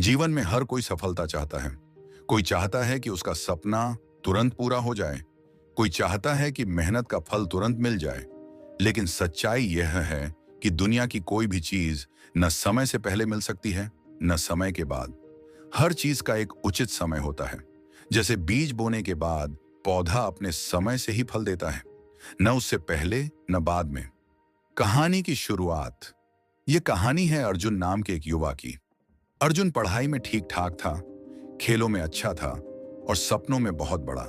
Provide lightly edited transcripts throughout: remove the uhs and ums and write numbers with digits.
जीवन में हर कोई सफलता चाहता है। कोई चाहता है कि उसका सपना तुरंत पूरा हो जाए, कोई चाहता है कि मेहनत का फल तुरंत मिल जाए। लेकिन सच्चाई यह है कि दुनिया की कोई भी चीज न समय से पहले मिल सकती है, न समय के बाद। हर चीज का एक उचित समय होता है। जैसे बीज बोने के बाद पौधा अपने समय से ही फल देता है, न उससे पहले न बाद में। कहानी की शुरुआत। ये कहानी है अर्जुन नाम के एक युवा की। अर्जुन पढ़ाई में ठीक ठाक था, खेलों में अच्छा था और सपनों में बहुत बड़ा।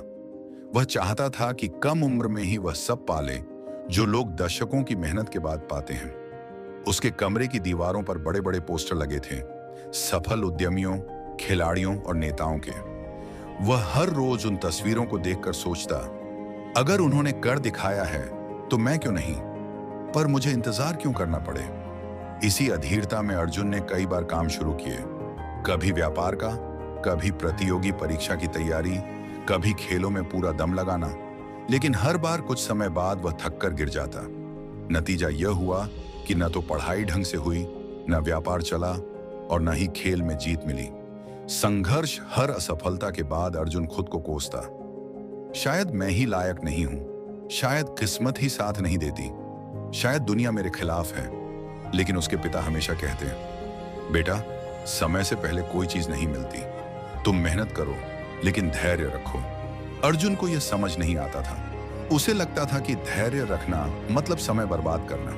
वह चाहता था कि कम उम्र में ही वह सब पाले जो लोग दशकों की मेहनत के बाद पाते हैं। उसके कमरे की दीवारों पर बड़े बड़े पोस्टर लगे थे, सफल उद्यमियों, खिलाड़ियों और नेताओं के। वह हर रोज उन तस्वीरों को देखकर सोचता, अगर उन्होंने कर दिखाया है तो मैं क्यों नहीं, पर मुझे इंतजार क्यों करना पड़े। इसी अधीरता में अर्जुन ने कई बार काम शुरू किए, कभी व्यापार का, कभी प्रतियोगी परीक्षा की तैयारी, कभी खेलों में पूरा दम लगाना। लेकिन हर बार कुछ समय बाद वह थक कर गिर जाता। नतीजा यह हुआ कि न तो पढ़ाई ढंग से हुई, न व्यापार चला और न ही खेल में जीत मिली। संघर्ष हर असफलता के बाद अर्जुन खुद को कोसता, शायद मैं ही लायक नहीं हूं, शायद किस्मत ही साथ नहीं देती, शायद दुनिया मेरे खिलाफ है। लेकिन उसके पिता हमेशा कहते, बेटा, समय से पहले कोई चीज नहीं मिलती। तुम मेहनत करो लेकिन धैर्य रखो। अर्जुन को यह समझ नहीं आता था। उसे लगता था कि धैर्य रखना मतलब समय बर्बाद करना।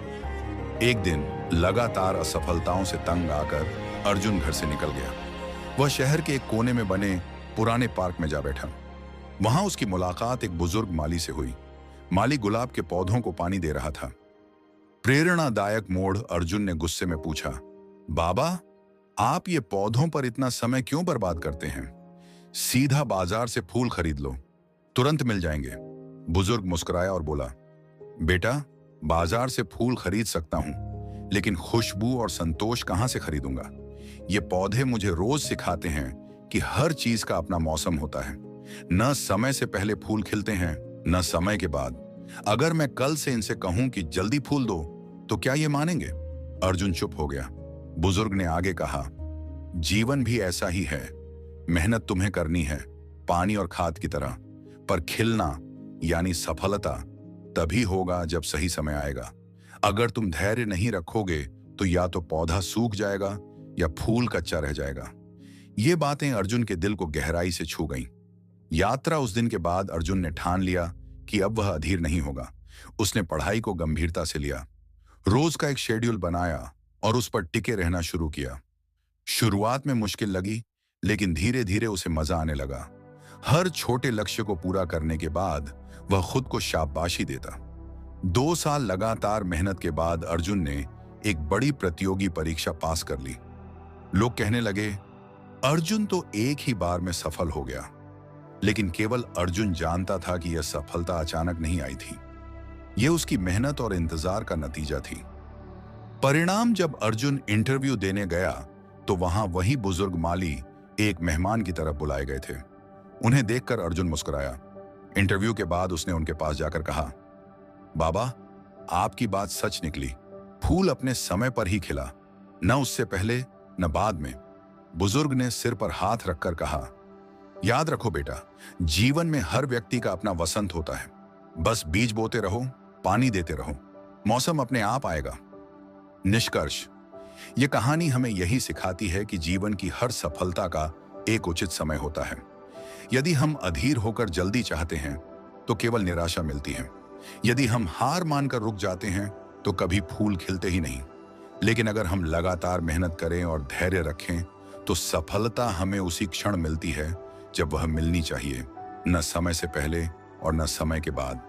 एक दिन लगातार असफलताओं से तंग आकर अर्जुन घर से निकल गया। वह शहर के एक कोने में बने पुराने पार्क में जा बैठा। वहां उसकी मुलाकात एक बुजुर्ग माली से हुई। माली गुलाब के पौधों को पानी दे रहा था। प्रेरणादायक मोड़। अर्जुन ने गुस्से में पूछा, बाबा, आप ये पौधों पर इतना समय क्यों बर्बाद करते हैं? सीधा बाजार से फूल खरीद लो, तुरंत मिल जाएंगे। बुजुर्ग मुस्कुराया और बोला, बेटा, बाजार से फूल खरीद सकता हूं, लेकिन खुशबू और संतोष कहां से खरीदूंगा? ये पौधे मुझे रोज सिखाते हैं कि हर चीज का अपना मौसम होता है। न समय से पहले फूल खिलते हैं, न समय के बाद। अगर मैं कल से इनसे कहूं कि जल्दी फूल दो, तो क्या ये मानेंगे? अर्जुन चुप हो गया। बुजुर्ग ने आगे कहा, जीवन भी ऐसा ही है। मेहनत तुम्हें करनी है, पानी और खाद की तरह, पर खिलना यानी सफलता तभी होगा जब सही समय आएगा। अगर तुम धैर्य नहीं रखोगे तो या तो पौधा सूख जाएगा या फूल कच्चा रह जाएगा। ये बातें अर्जुन के दिल को गहराई से छू गईं। यात्रा उस दिन के बाद अर्जुन ने ठान लिया कि अब वह अधीर नहीं होगा। उसने पढ़ाई को गंभीरता से लिया, रोज का एक शेड्यूल बनाया और उस पर टिके रहना शुरू किया। शुरुआत में मुश्किल लगी, लेकिन धीरे धीरे उसे मजा आने लगा। हर छोटे लक्ष्य को पूरा करने के बाद वह खुद को शाबाशी देता। 2 साल लगातार मेहनत के बाद अर्जुन ने एक बड़ी प्रतियोगी परीक्षा पास कर ली। लोग कहने लगे, अर्जुन तो एक ही बार में सफल हो गया। लेकिन केवल अर्जुन जानता था कि यह सफलता अचानक नहीं आई थी। यह उसकी मेहनत और इंतजार का नतीजा थी। परिणाम जब अर्जुन इंटरव्यू देने गया तो वहां वही बुजुर्ग माली एक मेहमान की तरफ बुलाए गए थे। उन्हें देखकर अर्जुन मुस्कुराया। इंटरव्यू के बाद उसने उनके पास जाकर कहा, बाबा, आपकी बात सच निकली। फूल अपने समय पर ही खिला, न उससे पहले न बाद में। बुजुर्ग ने सिर पर हाथ रखकर कहा, याद रखो बेटा, जीवन में हर व्यक्ति का अपना वसंत होता है। बस बीज बोते रहो, पानी देते रहो, मौसम अपने आप आएगा। निष्कर्ष, यह कहानी हमें यही सिखाती है कि जीवन की हर सफलता का एक उचित समय होता है। यदि हम अधीर होकर जल्दी चाहते हैं तो केवल निराशा मिलती है। यदि हम हार मानकर रुक जाते हैं तो कभी फूल खिलते ही नहीं। लेकिन अगर हम लगातार मेहनत करें और धैर्य रखें तो सफलता हमें उसी क्षण मिलती है जब वह मिलनी चाहिए, न समय से पहले और न समय के बाद।